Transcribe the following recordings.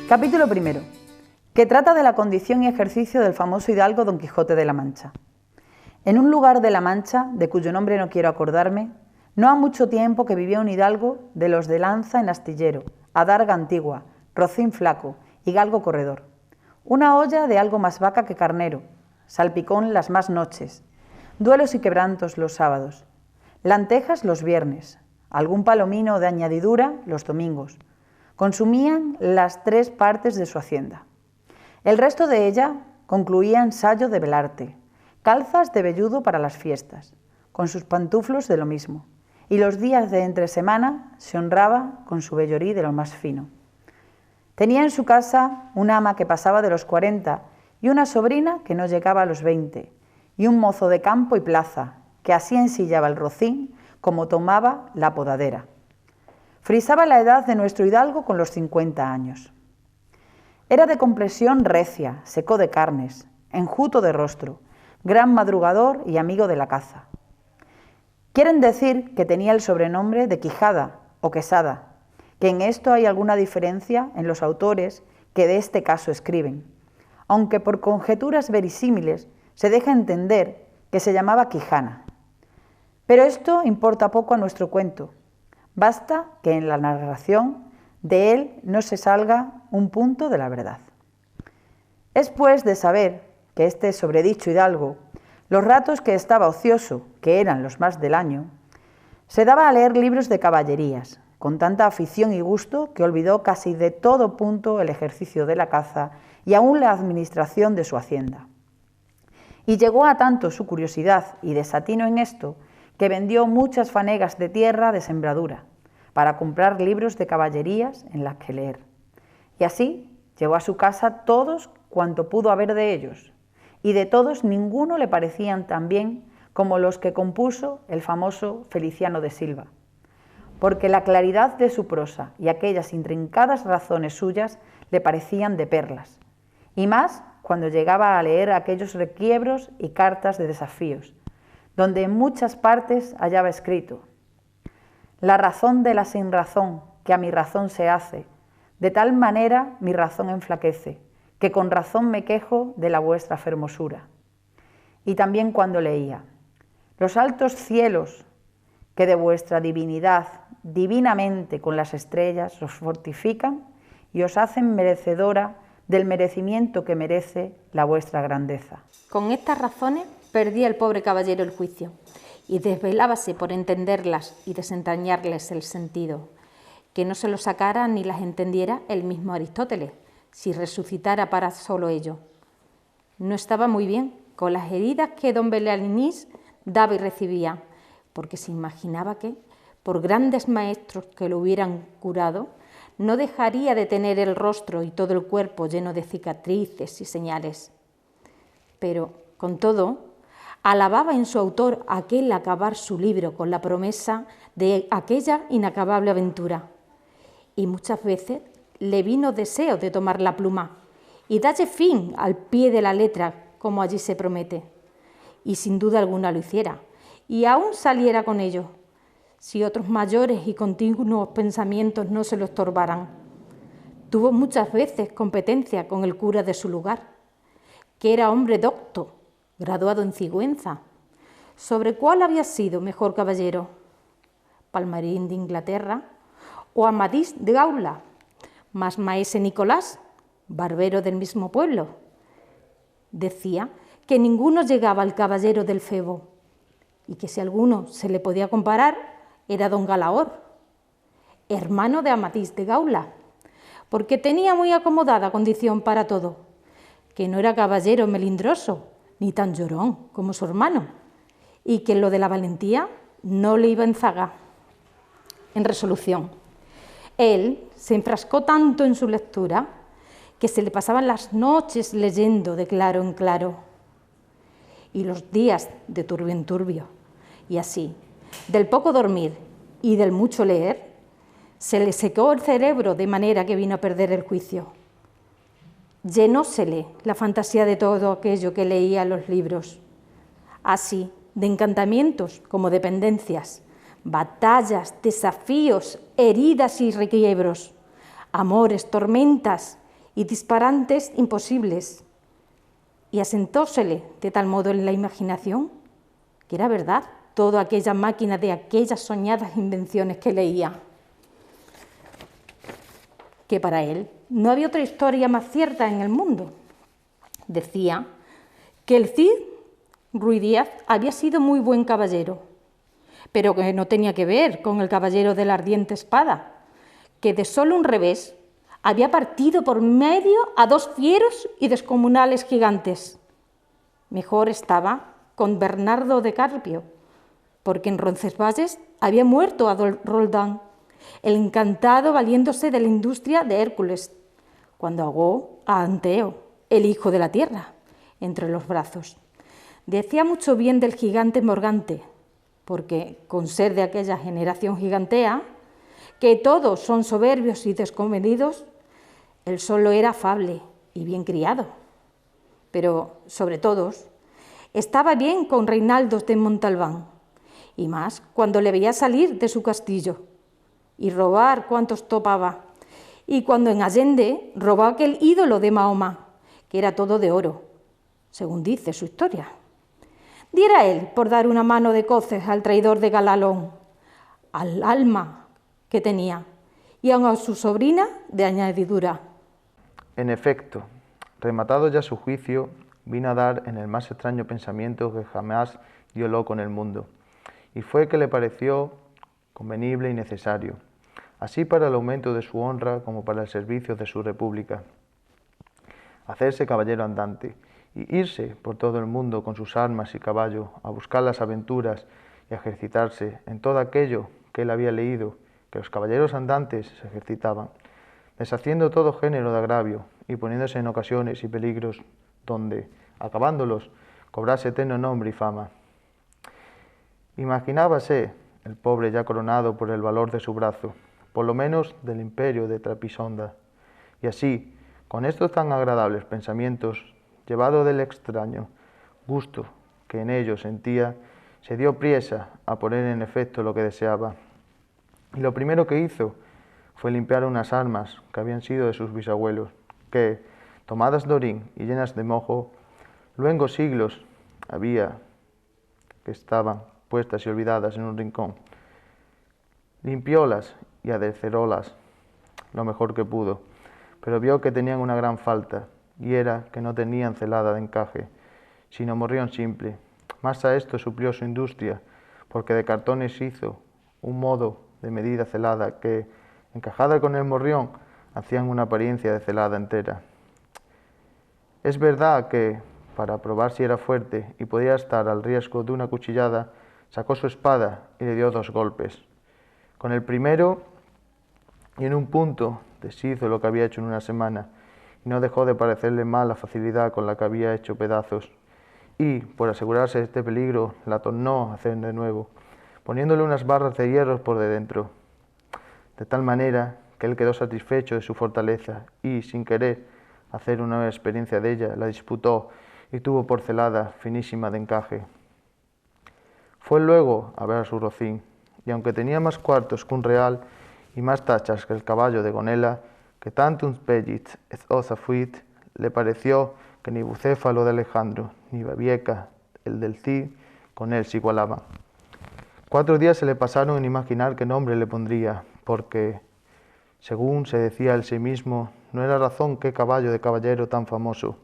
Capítulo primero, que trata de la condición y ejercicio del famoso hidalgo Don Quijote de la Mancha. En un lugar de la Mancha, de cuyo nombre no quiero acordarme, no ha mucho tiempo que vivía un hidalgo de los de lanza en astillero, adarga antigua, rocín flaco y galgo corredor. Una olla de algo más vaca que carnero, salpicón las más noches, duelos y quebrantos los sábados, lentejas los viernes, algún palomino de añadidura los domingos. Consumían las 3 partes de su hacienda. El resto de ella concluía en sayo de velarte, calzas de velludo para las fiestas, con sus pantuflos de lo mismo, y los días de entre semana se honraba con su vellorí de lo más fino. Tenía en su casa una ama que pasaba de los 40 y una sobrina que no llegaba a los 20, y un mozo de campo y plaza, que así ensillaba el rocín como tomaba la podadera. Frisaba la edad de nuestro hidalgo con los 50 años. Era de complexión recia, seco de carnes, enjuto de rostro, gran madrugador y amigo de la caza. Quieren decir que tenía el sobrenombre de Quijada o Quesada, que en esto hay alguna diferencia en los autores que de este caso escriben, aunque por conjeturas verisímiles se deja entender que se llamaba Quijana. Pero esto importa poco a nuestro cuento. Basta que en la narración de él no se salga un punto de la verdad. Es pues de saber que este sobredicho hidalgo, los ratos que estaba ocioso, que eran los más del año, se daba a leer libros de caballerías, con tanta afición y gusto que olvidó casi de todo punto el ejercicio de la caza y aún la administración de su hacienda. Y llegó a tanto su curiosidad y desatino en esto, que vendió muchas fanegas de tierra de sembradura para comprar libros de caballerías en las que leer. Y así llevó a su casa todos cuanto pudo haber de ellos, y de todos ninguno le parecían tan bien como los que compuso el famoso Feliciano de Silva, porque la claridad de su prosa y aquellas intrincadas razones suyas le parecían de perlas, y más cuando llegaba a leer aquellos requiebros y cartas de desafíos, donde en muchas partes hallaba escrito: la razón de la sin razón, que a mi razón se hace, de tal manera mi razón enflaquece, que con razón me quejo de la vuestra fermosura. Y también cuando leía: los altos cielos, que de vuestra divinidad, divinamente con las estrellas, os fortifican y os hacen merecedora del merecimiento que merece la vuestra grandeza. Con estas razones perdía el pobre caballero el juicio y desvelábase por entenderlas y desentrañarles el sentido, que no se lo sacara ni las entendiera el mismo Aristóteles, si resucitara para solo ello. No estaba muy bien con las heridas que don Belianís daba y recibía, porque se imaginaba que, por grandes maestros que lo hubieran curado, no dejaría de tener el rostro y todo el cuerpo lleno de cicatrices y señales. Pero, con todo, alababa en su autor aquel acabar su libro con la promesa de aquella inacabable aventura, y muchas veces le vino deseo de tomar la pluma y darle fin al pie de la letra, como allí se promete, y sin duda alguna lo hiciera, y aún saliera con ello, si otros mayores y continuos pensamientos no se lo estorbaran. Tuvo muchas veces competencia con el cura de su lugar, que era hombre docto, graduado en Cigüenza, sobre cuál había sido mejor caballero, Palmerín de Inglaterra o Amadís de Gaula, más maese Nicolás, barbero del mismo pueblo. Decía que ninguno llegaba al caballero del Febo, y que si alguno se le podía comparar era don Galaor, hermano de Amadís de Gaula, porque tenía muy acomodada condición para todo, que no era caballero melindroso, ni tan llorón como su hermano, y que en lo de la valentía no le iba en zaga. En resolución, él se enfrascó tanto en su lectura que se le pasaban las noches leyendo de claro en claro, y los días de turbio en turbio, y así, del poco dormir y del mucho leer, se le secó el cerebro de manera que vino a perder el juicio. Llenósele la fantasía de todo aquello que leía en los libros, así de encantamientos como de pendencias, batallas, desafíos, heridas y requiebros, amores, tormentas y disparantes imposibles, y asentósele de tal modo en la imaginación que era verdad toda aquella máquina de aquellas soñadas invenciones que leía, que para él no había otra historia más cierta en el mundo. Decía que el Cid Ruy Díaz había sido muy buen caballero, pero que no tenía que ver con el caballero de la ardiente espada, que de solo un revés había partido por medio a 2 fieros y descomunales gigantes. Mejor estaba con Bernardo de Carpio, porque en Roncesvalles había muerto a Roldán, el encantado valiéndose de la industria de Hércules, cuando ahogó a Anteo, el hijo de la tierra, entre los brazos. Decía mucho bien del gigante Morgante, porque con ser de aquella generación gigantea, que todos son soberbios y descomedidos, él solo era afable y bien criado. Pero, sobre todos, estaba bien con Reinaldo de Montalbán, y más cuando le veía salir de su castillo y robar cuantos topaba, y cuando en Allende robó aquel ídolo de Mahoma, que era todo de oro, según dice su historia. Diera él por dar una mano de coces al traidor de Galalón, al alma que tenía, y aun a su sobrina de añadidura. En efecto, rematado ya su juicio, vino a dar en el más extraño pensamiento que jamás dio loco en el mundo, y fue que le pareció convenible y necesario, así para el aumento de su honra como para el servicio de su república, hacerse caballero andante y irse por todo el mundo con sus armas y caballo a buscar las aventuras y a ejercitarse en todo aquello que él había leído, que los caballeros andantes se ejercitaban, deshaciendo todo género de agravio y poniéndose en ocasiones y peligros donde, acabándolos, cobrase eterno nombre y fama. Imaginábase el pobre ya coronado por el valor de su brazo, por lo menos del imperio de Trapisonda, y así, con estos tan agradables pensamientos, llevado del extraño gusto que en ellos sentía, se dio priesa a poner en efecto lo que deseaba. Y lo primero que hizo fue limpiar unas armas que habían sido de sus bisabuelos, que, tomadas de orín y llenas de mojo, luengos siglos había que estaban puestas y olvidadas en un rincón. Limpiólas y aderecerólas lo mejor que pudo, pero vio que tenían una gran falta, y era que no tenían celada de encaje, sino morrión simple. Más a esto suplió su industria, porque de cartones hizo un modo de medida celada que, encajada con el morrión, hacían una apariencia de celada entera. Es verdad que, para probar si era fuerte y podía estar al riesgo de una cuchillada, sacó su espada y le dio 2 golpes. Con el primero, y en un punto, deshizo lo que había hecho en una semana, y no dejó de parecerle mal la facilidad con la que había hecho pedazos, y, por asegurarse de este peligro, la tornó a hacer de nuevo, poniéndole unas barras de hierro por de dentro, de tal manera que él quedó satisfecho de su fortaleza y, sin querer hacer una nueva experiencia de ella, la disputó y tuvo por celada finísima de encaje. Fue luego a ver a su rocín, y aunque tenía más cuartos que un real y más tachas que el caballo de Gonela, que tantum spegit et osa fuit, le pareció que ni Bucéfalo de Alejandro, ni Babieca, el del Cid, con él se igualaban. 4 días se le pasaron en imaginar qué nombre le pondría, porque, según se decía él sí mismo, no era razón qué caballo de caballero tan famoso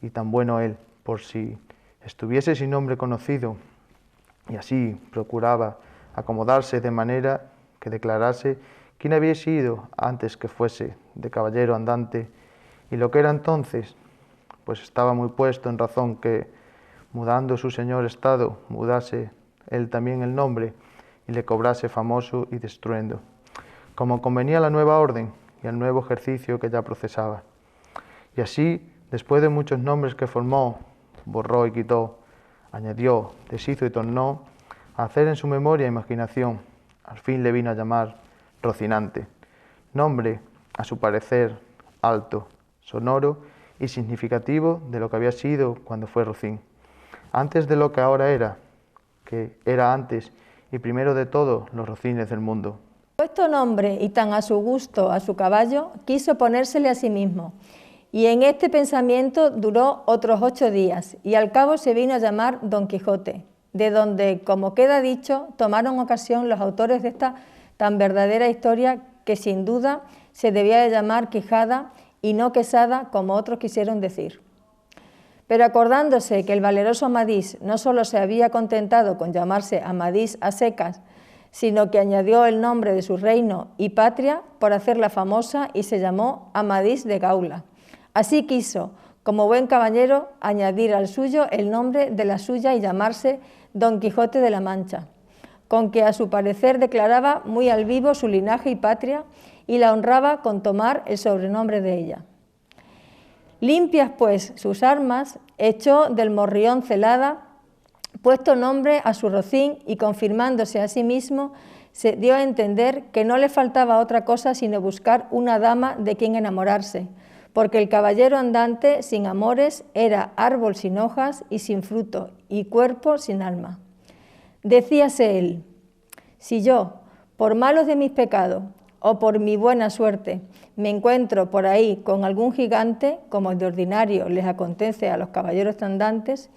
y tan bueno él, por si estuviese sin nombre conocido, y así procuraba acomodarse de manera que declarase quién había sido antes que fuese de caballero andante y lo que era entonces, pues estaba muy puesto en razón que, mudando su señor estado, mudase él también el nombre y le cobrase famoso y destruendo, como convenía a la nueva orden y al nuevo ejercicio que ya procesaba. Y así, después de muchos nombres que formó, borró y quitó, añadió, deshizo y tornó, a hacer en su memoria e imaginación, al fin le vino a llamar Rocinante, nombre, a su parecer, alto, sonoro y significativo de lo que había sido cuando fue Rocín, antes de lo que ahora era, que era antes y primero de todo los rocines del mundo. Puesto nombre y tan a su gusto a su caballo, quiso ponérsele a sí mismo, y en este pensamiento duró otros 8 días, y al cabo se vino a llamar Don Quijote, de donde, como queda dicho, tomaron ocasión los autores de esta tan verdadera historia que sin duda se debía de llamar Quijada y no Quesada, como otros quisieron decir. Pero acordándose que el valeroso Amadís no solo se había contentado con llamarse Amadís a secas, sino que añadió el nombre de su reino y patria por hacerla famosa y se llamó Amadís de Gaula. Así quiso, como buen caballero, añadir al suyo el nombre de la suya y llamarse Don Quijote de la Mancha, con que a su parecer declaraba muy al vivo su linaje y patria y la honraba con tomar el sobrenombre de ella. Limpias pues sus armas, echó del morrión celada, puesto nombre a su rocín y confirmándose a sí mismo, se dio a entender que no le faltaba otra cosa sino buscar una dama de quien enamorarse, porque el caballero andante sin amores era árbol sin hojas y sin fruto, y cuerpo sin alma. Decíase él: si yo, por malos de mis pecados, o por mi buena suerte, me encuentro por ahí con algún gigante, como de ordinario les acontece a los caballeros andantes,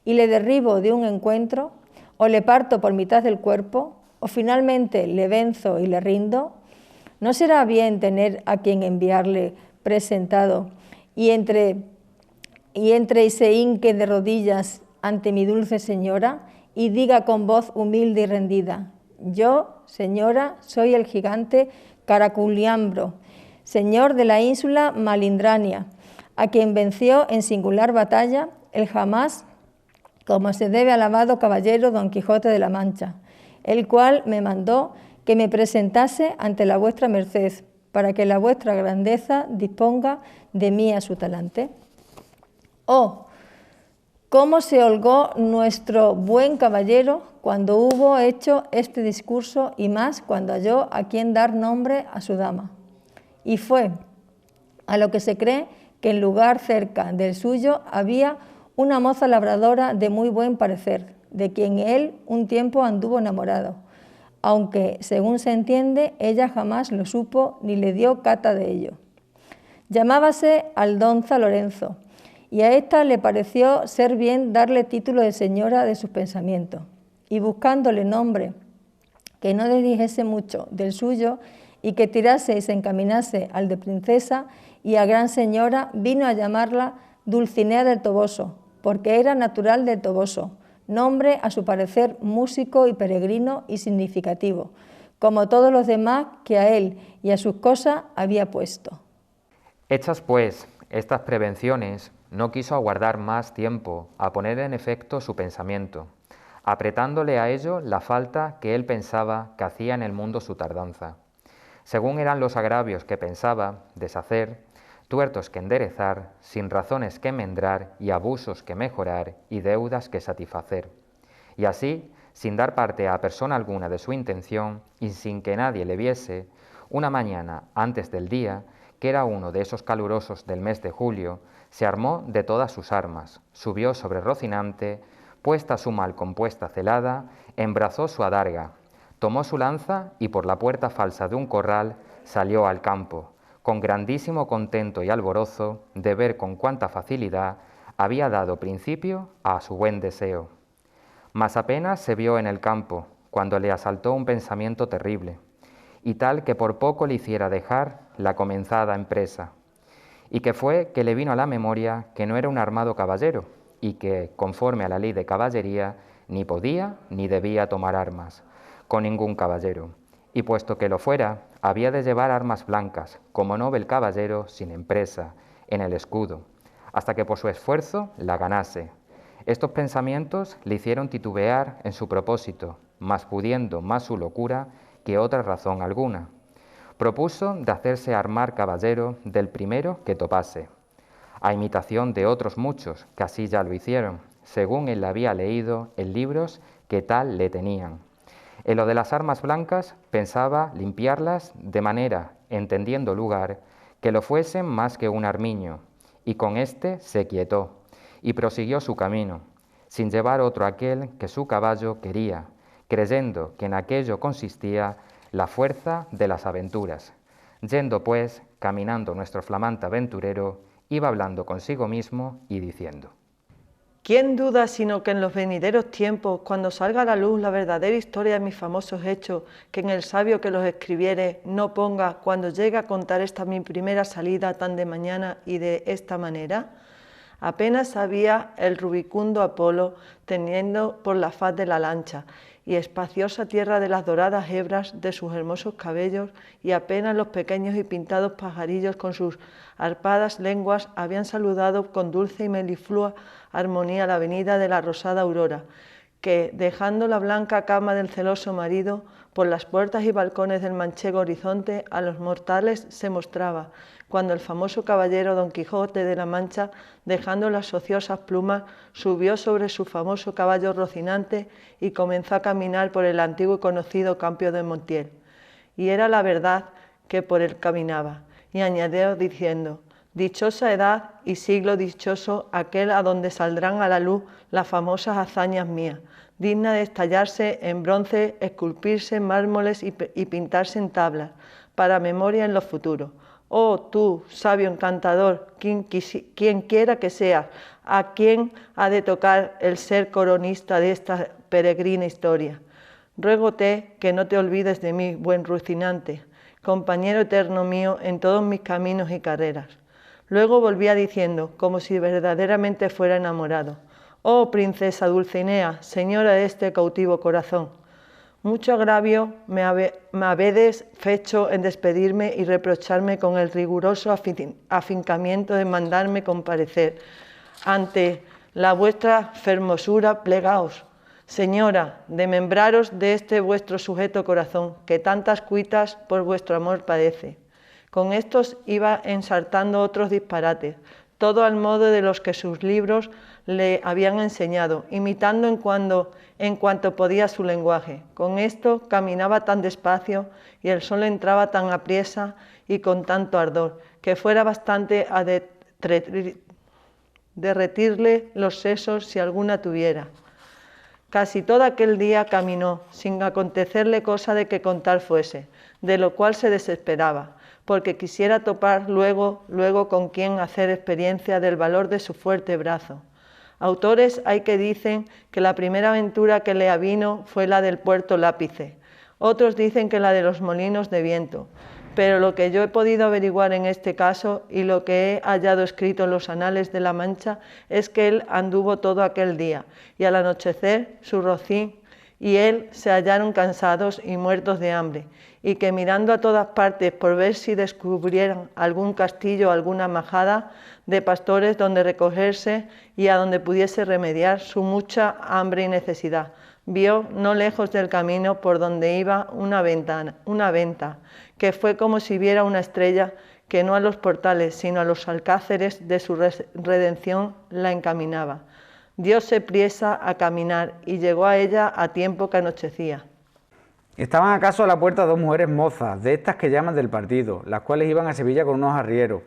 y le derribo de un encuentro, o le parto por mitad del cuerpo, o finalmente le venzo y le rindo, ¿no será bien tener a quien enviarle presentado y entre y se hinque de rodillas ante mi dulce señora y diga con voz humilde y rendida: yo, señora, soy el gigante Caraculiambro, señor de la ínsula Malindrania, a quien venció en singular batalla el jamás, como se debe alabado caballero Don Quijote de la Mancha, el cual me mandó que me presentase ante la vuestra merced, para que la vuestra grandeza disponga de mí a su talante. Oh, cómo se holgó nuestro buen caballero cuando hubo hecho este discurso, y más cuando halló a quien dar nombre a su dama. Y fue a lo que se cree que en lugar cerca del suyo había una moza labradora de muy buen parecer, de quien él un tiempo anduvo enamorado, aunque, según se entiende, ella jamás lo supo ni le dio cata de ello. Llamábase Aldonza Lorenzo, y a ésta le pareció ser bien darle título de señora de sus pensamientos, y buscándole nombre que no desdijese mucho del suyo y que tirase y se encaminase al de princesa y a gran señora, vino a llamarla Dulcinea del Toboso, porque era natural del Toboso, nombre a su parecer músico y peregrino y significativo, como todos los demás que a él y a sus cosas había puesto. Hechas pues estas prevenciones, no quiso aguardar más tiempo a poner en efecto su pensamiento, apretándole a ello la falta que él pensaba que hacía en el mundo su tardanza. Según eran los agravios que pensaba deshacer, tuertos que enderezar, sin razones que enmendrar y abusos que mejorar y deudas que satisfacer. Y así, sin dar parte a persona alguna de su intención y sin que nadie le viese, una mañana antes del día, que era uno de esos calurosos del mes de julio, se armó de todas sus armas, subió sobre Rocinante, puesta su mal compuesta celada, embrazó su adarga, tomó su lanza y por la puerta falsa de un corral salió al campo, con grandísimo contento y alborozo de ver con cuánta facilidad había dado principio a su buen deseo. Mas apenas se vio en el campo, cuando le asaltó un pensamiento terrible, y tal que por poco le hiciera dejar la comenzada empresa, y que fue que le vino a la memoria que no era un armado caballero, y que, conforme a la ley de caballería, ni podía ni debía tomar armas con ningún caballero, y puesto que lo fuera, había de llevar armas blancas, como noble caballero sin empresa, en el escudo, hasta que por su esfuerzo la ganase. Estos pensamientos le hicieron titubear en su propósito, mas pudiendo más su locura que otra razón alguna. Propuso de hacerse armar caballero del primero que topase, a imitación de otros muchos que así ya lo hicieron, según él había leído en libros que tal le tenían. En lo de las armas blancas pensaba limpiarlas de manera, entendiendo lugar, que lo fuesen más que un armiño, y con éste se quietó, y prosiguió su camino, sin llevar otro aquel que su caballo quería, creyendo que en aquello consistía la fuerza de las aventuras. Yendo pues, caminando nuestro flamante aventurero, iba hablando consigo mismo y diciendo: ¿Quién duda sino que en los venideros tiempos, cuando salga a la luz la verdadera historia de mis famosos hechos, que en el sabio que los escribiere no ponga, cuando llegue a contar esta mi primera salida tan de mañana y de esta manera? Apenas sabía el rubicundo Apolo, teniendo por la faz de la lancha, y espaciosa tierra de las doradas hebras de sus hermosos cabellos, y apenas los pequeños y pintados pajarillos con sus arpadas lenguas habían saludado con dulce y meliflua armonía la venida de la rosada aurora, que, dejando la blanca cama del celoso marido, por las puertas y balcones del manchego horizonte a los mortales se mostraba, cuando el famoso caballero Don Quijote de la Mancha, dejando las ociosas plumas, subió sobre su famoso caballo Rocinante y comenzó a caminar por el antiguo y conocido Campo de Montiel. Y era la verdad que por él caminaba, y añadió diciendo: dichosa edad y siglo dichoso aquel a donde saldrán a la luz las famosas hazañas mías, digna de estallarse en bronce, esculpirse en mármoles y pintarse en tablas, para memoria en lo futuro. Oh tú, sabio encantador, quien quiera que seas, a quien ha de tocar el ser coronista de esta peregrina historia. Ruégote que no te olvides de mí, buen Rocinante, compañero eterno mío en todos mis caminos y carreras. Luego volvía diciendo, como si verdaderamente fuera enamorado: oh princesa Dulcinea, señora de este cautivo corazón, mucho agravio me habedes fecho en despedirme y reprocharme con el riguroso afincamiento de mandarme comparecer ante la vuestra fermosura. Plegaos, señora, de membraros de este vuestro sujeto corazón, que tantas cuitas por vuestro amor padece. Con estos iba ensartando otros disparates, todo al modo de los que sus libros le habían enseñado, imitando en cuanto podía su lenguaje. Con esto caminaba tan despacio y el sol entraba tan apriesa y con tanto ardor, que fuera bastante a derretirle los sesos si alguna tuviera. Casi todo aquel día caminó, sin acontecerle cosa de que contar fuese, de lo cual se desesperaba, porque quisiera topar luego con quien hacer experiencia del valor de su fuerte brazo. Autores hay que dicen que la primera aventura que le avino fue la del puerto Lápice, otros dicen que la de los molinos de viento, pero lo que yo he podido averiguar en este caso y lo que he hallado escrito en los anales de la Mancha es que él anduvo todo aquel día y al anochecer su rocín y él se hallaron cansados y muertos de hambre, y que mirando a todas partes por ver si descubrieran algún castillo o alguna majada de pastores donde recogerse y a donde pudiese remediar su mucha hambre y necesidad, vio no lejos del camino por donde iba una venta, que fue como si viera una estrella que no a los portales, sino a los alcázares de su redención la encaminaba. Dióse priesa a caminar y llegó a ella a tiempo que anochecía. Estaban acaso a la puerta dos mujeres mozas, de estas que llaman del partido, las cuales iban a Sevilla con unos arrieros,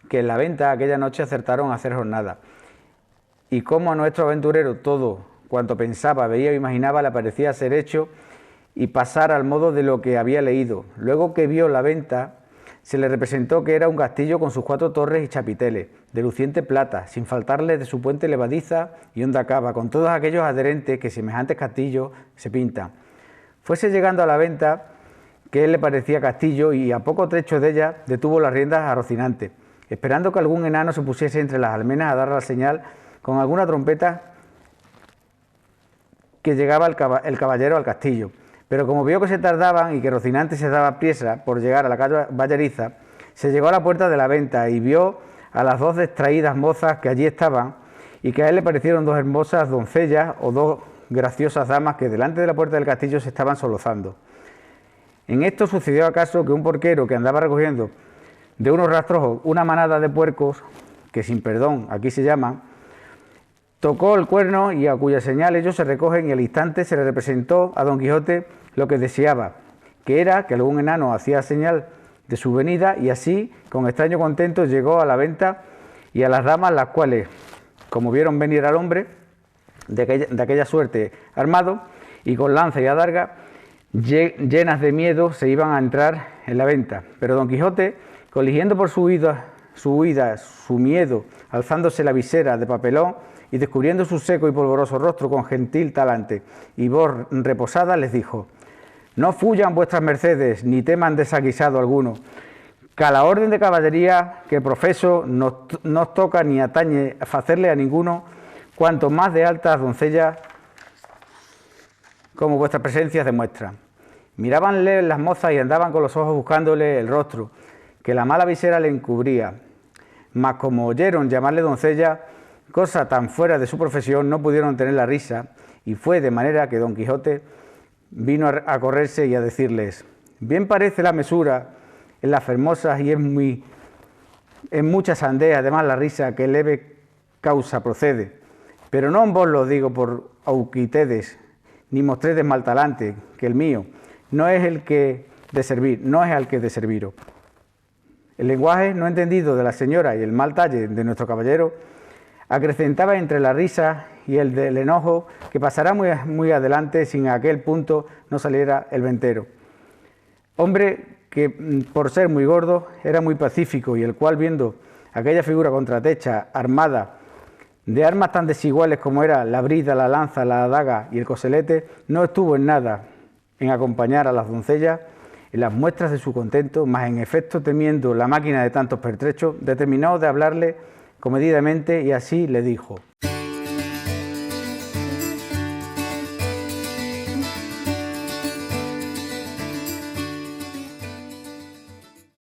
que en la venta aquella noche acertaron a hacer jornada. Y como a nuestro aventurero todo cuanto pensaba, veía o imaginaba le parecía ser hecho y pasar al modo de lo que había leído. Luego que vio la venta, se le representó que era un castillo con sus 4 torres y chapiteles, de luciente plata, sin faltarle de su puente levadiza y honda cava, con todos aquellos adherentes que semejantes castillos se pintan. Fuese llegando a la venta, que él le parecía castillo, y a poco trecho de ella detuvo las riendas a Rocinante, esperando que algún enano se pusiese entre las almenas a dar la señal con alguna trompeta que llegaba el caballero al castillo. Pero como vio que se tardaban y que Rocinante se daba priesa por llegar a la calle Valleriza, se llegó a la puerta de la venta y vio a las 2 distraídas mozas que allí estaban, y que a él le parecieron 2 hermosas doncellas o 2 graciosas damas que delante de la puerta del castillo se estaban solozando. En esto sucedió acaso que un porquero que andaba recogiendo de unos rastrojos una manada de puercos, que sin perdón aquí se llaman, tocó el cuerno y a cuya señal ellos se recogen, y al instante se le representó a Don Quijote lo que deseaba, que era que algún enano hacía señal de su venida, y así, con extraño contento, llegó a la venta y a las damas, las cuales, como vieron venir al hombre de aquella suerte armado y con lanza y adarga, llenas de miedo, se iban a entrar en la venta. Pero Don Quijote, coligiendo por su huida su miedo, alzándose la visera de papelón y descubriendo su seco y polvoroso rostro con gentil talante y voz reposada, les dijo: «No fuyan vuestras mercedes, ni teman desaguisado alguno, que a la orden de caballería que profeso no os toca ni atañe hacerle a ninguno, cuanto más de altas doncellas como vuestra presencia demuestra». Mirábanle las mozas y andaban con los ojos buscándole el rostro, que la mala visera le encubría. Mas como oyeron llamarle doncella, cosa tan fuera de su profesión, no pudieron tener la risa, y fue de manera que Don Quijote vino a correrse y a decirles: «Bien parece la mesura en las fermosas y en muchas andeas, además la risa que leve causa procede. Pero no en vos lo digo por auquitedes, ni mostredes mal talante, que el mío no es el que de servir, no es al que de serviros». El lenguaje no entendido de la señora y el mal talle de nuestro caballero acrecentaba entre la risa y el del enojo que pasará muy adelante sin a aquel punto no saliera el ventero. Hombre que por ser muy gordo era muy pacífico, y el cual, viendo aquella figura contratecha, armada de armas tan desiguales como era la brida, la lanza, la adaga y el coselete, no estuvo en nada en acompañar a las doncellas en las muestras de su contento, mas en efecto, temiendo la máquina de tantos pertrechos, determinó de hablarle comedidamente, y así le dijo: